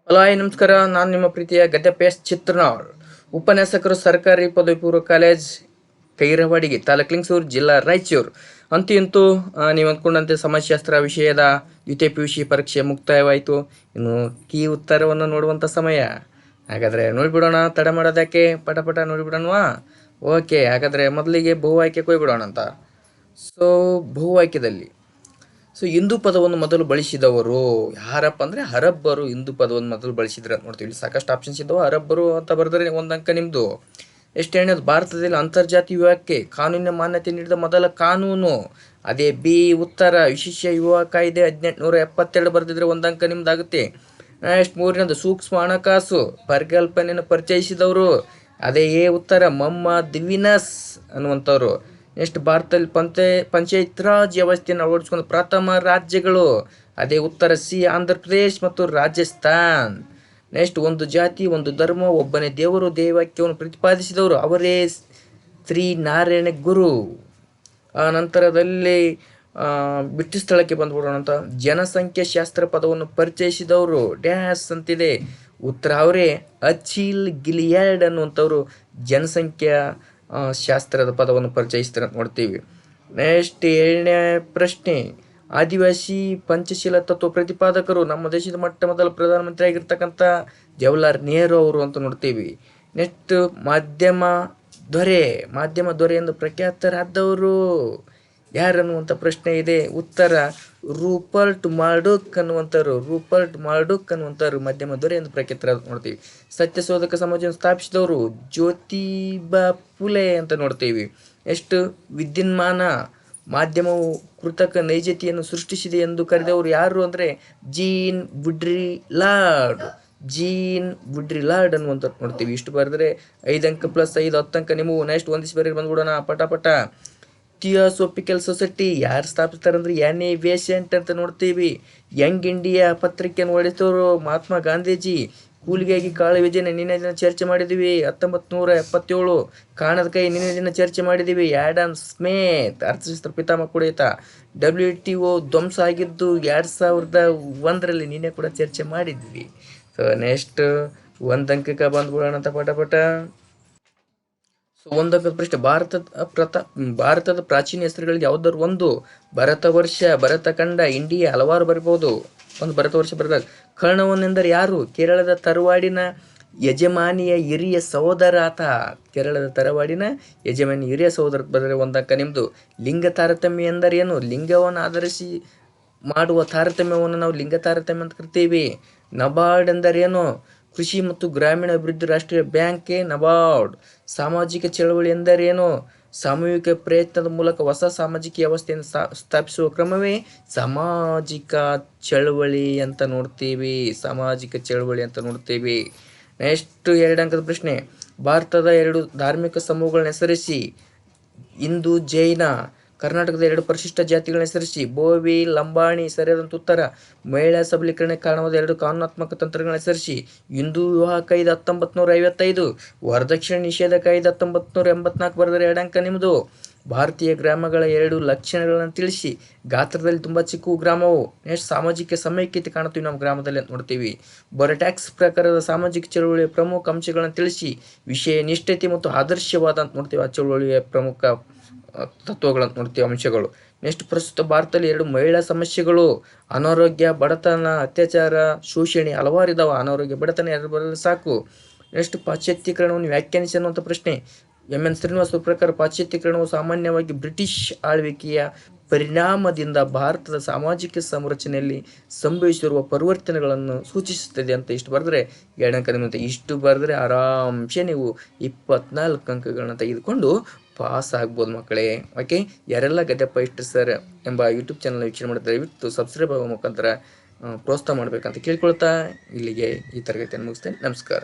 Hello hi ನಮಸ್ಕಾರ. ನಾನು ನಿಮ್ಮ ಪ್ರೀತಿಯ ಗದ್ದೆ ಚಿತ್ರನಾಳ್. ಉಪನ್ಯಾಸಕರು, ಸರ್ಕಾರಿ ಪದವಿ ಪೂರ್ವ ಕಾಲೇಜ್, ಕೈರವಾಡಿಗೆ, ತಾಲೂಕು ಲಿಂಗಸೂರು, ಜಿಲ್ಲಾ ರಾಯಚೂರು. ಅಂತೂ ಇಂತೂ ನೀವು ಅಂದ್ಕೊಂಡಂತೆ ಸಮಾಜಶಾಸ್ತ್ರ ವಿಷಯದ ದ್ವಿತೀಯ PUC ಪರೀಕ್ಷೆ ಮುಕ್ತಾಯವಾಯಿತು. ಇನ್ನು ಕೀ ಉತ್ತರವನ್ನು ನೋಡುವಂಥ ಸಮಯ. ಹಾಗಾದರೆ ನೋಡಿಬಿಡೋಣ, ತಡ ಮಾಡೋದಕ್ಕೆ, ಪಟ ನೋಡಿಬಿಡೋಣವಾ? ಓಕೆ, ಹಾಗಾದರೆ ಮೊದಲಿಗೆ ಬಹು ಆಯ್ಕೆ ಕೊಯ್ಬಿಡೋಣ ಅಂತ. ಬಹು ಆಯ್ಕೆದಲ್ಲಿ ಹಿಂದೂ ಪದವನ್ನು ಮೊದಲು ಬಳಸಿದವರು ಯಾರಪ್ಪ ಅಂದರೆ ಅರಬ್ಬರು. ಹಿಂದೂ ಪದವನ್ನು ಮೊದಲು ಬಳಸಿದ್ರೆ ನೋಡ್ತೀವಿ. ಸಾಕಷ್ಟು ಆಪ್ಷನ್ಸ್ ಇದ್ದಾವೆ. ಅರಬ್ಬರು ಅಂತ ಬರೆದ್ರೆ ಒಂದು ಅಂಕ ನಿಮ್ಮದು. ಎಷ್ಟೇನೇದು? ಭಾರತದಲ್ಲಿ ಅಂತರ್ಜಾತಿ ವಿವಾಹಕ್ಕೆ ಕಾನೂನಿನ ಮಾನ್ಯತೆ ನೀಡಿದ ಮೊದಲ ಕಾನೂನು. ಅದೇ ಬಿ ಉತ್ತರ. ವಿಶೇಷ ವಿವಾಹ ಕಾಯ್ದೆ 1872 ಬರೆದಿದ್ರೆ ಒಂದು ಅಂಕ ನಿಮ್ದಾಗುತ್ತೆ. ನೆಕ್ಸ್ಟ್ ಮೂರನೇದು ಸೂಕ್ಷ್ಮ ಹಣಕಾಸು ಪರಿಕಲ್ಪನೆಯನ್ನು ಪರಿಚಯಿಸಿದವರು. ಅದೇ ಎ ಉತ್ತರ. ಮೊಹಮ್ಮದ್ ವಿನಸ್ ಅನ್ನುವಂಥವ್ರು. ನೆಕ್ಸ್ಟ್ ಭಾರತದಲ್ಲಿ ಪಂಚಾಯತ್ ರಾಜ್ ವ್ಯವಸ್ಥೆಯನ್ನು ಅಳವಡಿಸಿಕೊಂಡ ಪ್ರಥಮ ರಾಜ್ಯಗಳು. ಅದೇ ಉತ್ತರ ಸಿ ಆಂಧ್ರ ಪ್ರದೇಶ್ ಮತ್ತು ರಾಜಸ್ಥಾನ್. ನೆಕ್ಸ್ಟ್ ಒಂದು ಜಾತಿ ಒಂದು ಧರ್ಮ ಒಬ್ಬನೇ ದೇವರು ದೇವಾಕ್ಯವನ್ನು ಪ್ರತಿಪಾದಿಸಿದವರು ಅವರೇ ಶ್ರೀ ನಾರಾಯಣ ಗುರು. ಆ ನಂತರದಲ್ಲಿ ಬಿಟ್ಟು ಸ್ಥಳಕ್ಕೆ ಬಂದ್ಬಿಡೋಣ ಅಂತ. ಜನಸಂಖ್ಯಾ ಶಾಸ್ತ್ರ ಪದವನ್ನು ಪರಿಚಯಿಸಿದವರು ಡ್ಯಾಸ್ ಅಂತಿದೆ. ಉತ್ತರ ಅವರೇ ಅಚಿಲ್ ಗಿಲಿಯಾರ್ಡ್ ಅನ್ನುವಂಥವ್ರು ಜನಸಂಖ್ಯಾ ಶಾಸ್ತ್ರದ ಪದವನ್ನು ಪರಿಚಯಿಸ್ತಾರೆ ಅಂತ ನೋಡ್ತೀವಿ. ನೆಕ್ಸ್ಟ್ 7ನೇ ಪ್ರಶ್ನೆ. ಆದಿವಾಸಿ ಪಂಚಶೀಲ ತತ್ವ ಪ್ರತಿಪಾದಕರು. ನಮ್ಮ ದೇಶದ ಮೊದಲ ಪ್ರಧಾನಮಂತ್ರಿ ಆಗಿರ್ತಕ್ಕಂಥ ಜವಾಹರ್ಲಾಲ್ ನೆಹರು ಅವರು ಅಂತ ನೋಡ್ತೀವಿ. ನೆಕ್ಸ್ಟ್ ಮಾಧ್ಯಮ ದೊರೆ ಎಂದು ಪ್ರಖ್ಯಾತರಾದವರು ಯಾರನ್ನುವಂಥ ಪ್ರಶ್ನೆ ಇದೆ. ಉತ್ತರ ರೂಪರ್ಟ್ ಮರ್ಡೋಕ್ ಅನ್ನುವಂಥವ್ರು ಮಾಧ್ಯಮ ದೊರೆ ಎಂದು ಪ್ರಖ್ಯಾತರಾದ ನೋಡ್ತೀವಿ. ಸತ್ಯಶೋಧಕ ಸಮಾಜವನ್ನು ಸ್ಥಾಪಿಸಿದವರು ಜ್ಯೋತಿಬಾ ಫುಲೆ ಅಂತ ನೋಡ್ತೀವಿ. ಎಷ್ಟು ವಿದ್ಯುನ್ಮಾನ ಮಾಧ್ಯಮವು ಕೃತಕ ನೈಜತೆಯನ್ನು ಸೃಷ್ಟಿಸಿದೆ ಎಂದು ಕರೆದವರು ಯಾರು ಅಂದರೆ ಜೀನ್ ವುಡ್ರಿಲಾರ್ಡ್ ಅನ್ನುವಂಥ ನೋಡ್ತೀವಿ. ಇಷ್ಟು ಬರೆದ್ರೆ 5 ಅಂಕ ಪ್ಲಸ್ 5 10 ಅಂಕ ನಿಮಗೂ. ನೆಕ್ಸ್ಟ್ ಒಂದಿಷ್ಟು ಬೇರೆ ಬಂದ್ಬಿಡೋಣ ಪಟ. ಥಿಯೋಸೋಫಿಕಲ್ ಸೊಸೈಟಿ ಯಾರು ಸ್ಥಾಪಿಸ್ತಾರೆ ಅಂದರೆ ಎನ್.ಎ. ಬೇಸೆಂಟ್ ಅಂತ ನೋಡ್ತೀವಿ. ಯಂಗ್ ಇಂಡಿಯಾ ಪತ್ರಿಕೆಯನ್ನು ಹೊಡೆದವರು ಮಹಾತ್ಮ ಗಾಂಧೀಜಿ. ಕೂಲಿಗಾಗಿ ಕಾಳು ಯೋಜನೆ ನಿನ್ನೆ ದಿನ ಚರ್ಚೆ ಮಾಡಿದ್ದೀವಿ 1977. ಕಾಣದ ಕೈ ನಿನ್ನೆ ದಿನ ಚರ್ಚೆ ಮಾಡಿದ್ದೀವಿ ಆ್ಯಡಮ್ ಸ್ಮಿತ್, ಅರ್ಥಶಾಸ್ತ್ರ ಪಿತಾಮಹ ಕೂಡ ಈತ. WTO ಧ್ವಂಸ ಆಗಿದ್ದು 2001 ನಿನ್ನೆ ಕೂಡ ಚರ್ಚೆ ಮಾಡಿದ್ವಿ. ಸೊ ನೆಕ್ಸ್ಟ್ ಒಂದು ಅಂಕಕ್ಕೆ ಬಂದ್ಬಿಡೋಣ ಅಂತ ಪಟ. ಒಂದಕ್ಕೆ ಪ್ರಶ್ನೆ. ಭಾರತದ ಪ್ರಾಚೀನ ಹೆಸರುಗಳಿಗೆ ಯಾವುದಾದ್ರು ಒಂದು. ಭರತ ವರ್ಷ, ಭರತಖಂಡ, ಇಂಡಿಯಾ, ಹಲವಾರು ಬರಿಬಹುದು. ಒಂದು ಭರತ ವರ್ಷ ಬರೆದಾಗ. ಕರ್ಣವನೆಂದರೆ ಯಾರು? ಕೇರಳದ ತರವಾಡಿನ ಯಜಮಾನಿಯ ಹಿರಿಯ ಸಹೋದರ ಆತ. ಬರೆದರೆ ಒಂದು ಅಂಕ ನಿಮ್ಮದು. ಲಿಂಗ ತಾರತಮ್ಯ ಎಂದರೇನು? ಲಿಂಗವನ್ನು ಆಧರಿಸಿ ಮಾಡುವ ತಾರತಮ್ಯವನ್ನು ನಾವು ಲಿಂಗ ತಾರತಮ್ಯ ಅಂತ ಕರಿತೀವಿ. ನಬಾರ್ಡ್ ಎಂದರೇನು? ಕೃಷಿ ಮತ್ತು ಗ್ರಾಮೀಣ ಅಭಿವೃದ್ಧಿ ರಾಷ್ಟ್ರೀಯ ಬ್ಯಾಂಕ್ ನಬಾರ್ಡ್. ಸಾಮಾಜಿಕ ಚಳವಳಿ ಎಂದರೇನು? ಸಾಮೂಹಿಕ ಪ್ರಯತ್ನದ ಮೂಲಕ ಹೊಸ ಸಾಮಾಜಿಕ ವ್ಯವಸ್ಥೆಯನ್ನು ಸ್ಥಾಪಿಸುವ ಕ್ರಮವೇ ಸಾಮಾಜಿಕ ಚಳವಳಿ ಅಂತ ನೋಡ್ತೀವಿ. ನೆಕ್ಸ್ಟ್ 2 ಅಂಕದ ಪ್ರಶ್ನೆ. ಭಾರತದ 2 ಧಾರ್ಮಿಕ ಸಮೂಹಗಳನ್ನ ಹೆಸರಿಸಿ. ಹಿಂದೂ, ಜೈನ. ಕರ್ನಾಟಕದ 2 ಪರಿಶಿಷ್ಟ ಜಾತಿಗಳನ್ನ ಹೆಸರಿಸಿ. ಬೋವಿ, ಲಂಬಾಣಿ. ಸರಿಯಾದಂಥ ಉತ್ತರ. ಮಹಿಳಾ ಸಬಲೀಕರಣಕ್ಕೆ ಕಾರಣವಾದ 2 ಕಾನೂನಾತ್ಮಕ ತಂತ್ರಗಳನ್ನ ಹೆಸರಿಸಿ. ಹಿಂದೂ ವಿವಾಹ ಕಾಯ್ದೆ 1955, ವರದಕ್ಷಿಣೆ ನಿಷೇಧ ಕಾಯ್ದೆ 1984 ಬರೆದರೆ 2 ಅಂಕ ನಿಮ್ಮದು. ಭಾರತೀಯ ಗ್ರಾಮಗಳ 2 ಲಕ್ಷಣಗಳನ್ನು ತಿಳಿಸಿ. ಗಾತ್ರದಲ್ಲಿ ತುಂಬ ಚಿಕ್ಕ ಗ್ರಾಮವು. ನೆಕ್ಸ್ಟ್ ಸಾಮಾಜಿಕ ಸಮೈಕ್ಯತೆ ಕಾಣುತ್ತೀವಿ ನಮ್ಮ ಗ್ರಾಮದಲ್ಲಿ ಅಂತ ನೋಡ್ತೀವಿ. ಬೊರಟ್ಯಾಕ್ಸ್ ಪ್ರಕಾರದ ಸಾಮಾಜಿಕ ಚಳವಳಿಯ ಪ್ರಮುಖ ಅಂಶಗಳನ್ನು ತಿಳಿಸಿ. ವಿಷಯ ನಿಷ್ಠತೆ ಮತ್ತು ಆದರ್ಶವಾದ ಅಂತ ನೋಡ್ತೀವಿ. ಆ ಚಳವಳಿಯ ಪ್ರಮುಖ ತತ್ವಗಳನ್ನು ನೋಡ್ತೀವಿ, ಅಂಶಗಳು. ನೆಕ್ಸ್ಟ್ ಪ್ರಸ್ತುತ ಭಾರತದಲ್ಲಿ 2 ಮಹಿಳಾ ಸಮಸ್ಯೆಗಳು. ಅನಾರೋಗ್ಯ, ಬಡತನ, ಅತ್ಯಾಚಾರ, ಶೋಷಣೆ ಹಲವಾರು ಇದಾವೆ. ಅನಾರೋಗ್ಯ, ಬಡತನ ಯಾರು ಬರಲು ಸಾಕು. ನೆಕ್ಸ್ಟ್ ಪಾಶ್ಚಾತ್ಯೀಕರಣವನ್ನು ವ್ಯಾಖ್ಯಾನಿಸಿ ಅನ್ನುವಂಥ ಪ್ರಶ್ನೆ. MN ಶ್ರೀನಿವಾಸ್ ಪ್ರಕಾರ ಪಾಶ್ಚಾತ್ಯೀಕರಣವು ಸಾಮಾನ್ಯವಾಗಿ ಬ್ರಿಟಿಷ್ ಆಳ್ವಿಕೆಯ ಪರಿಣಾಮದಿಂದ ಭಾರತದ ಸಾಮಾಜಿಕ ಸಂರಚನೆಯಲ್ಲಿ ಸಂಭವಿಸಿರುವ ಪರಿವರ್ತನೆಗಳನ್ನು ಸೂಚಿಸುತ್ತದೆ ಅಂತ ಇಷ್ಟು ಬರೆದ್ರೆ 2 ಅಂಕ ನಿಮ್ಮಂತೆ. ಇಷ್ಟು ಬರೆದ್ರೆ ಆರಾಮ್ಸೆ ನೀವು 24 ಅಂಕಗಳನ್ನ ತೆಗೆದುಕೊಂಡು ಪಾಸ್ ಆಗ್ಬೋದು ಮಕ್ಕಳೇ. ಓಕೆ, ಯಾರೆಲ್ಲ ಗದ್ಯಪ್ಪ ಇಷ್ಟು ಸರ್ ಎಂಬ ಯೂಟ್ಯೂಬ್ ಚಾನಲ್ ವೀಕ್ಷಣೆ ಮಾಡಿದ್ರೆ ದಯವಿಟ್ಟು ಸಬ್ಸ್ಕ್ರೈಬ್ ಆಗೋ ಮುಖಾಂತರ ಪ್ರೋತ್ಸಾಹ ಮಾಡಬೇಕಂತ ಕೇಳ್ಕೊಳ್ತಾ ಇಲ್ಲಿಗೆ ಈ ತರಗತಿಯನ್ನು ಮುಗಿಸ್ತೇನೆ. ನಮಸ್ಕಾರ.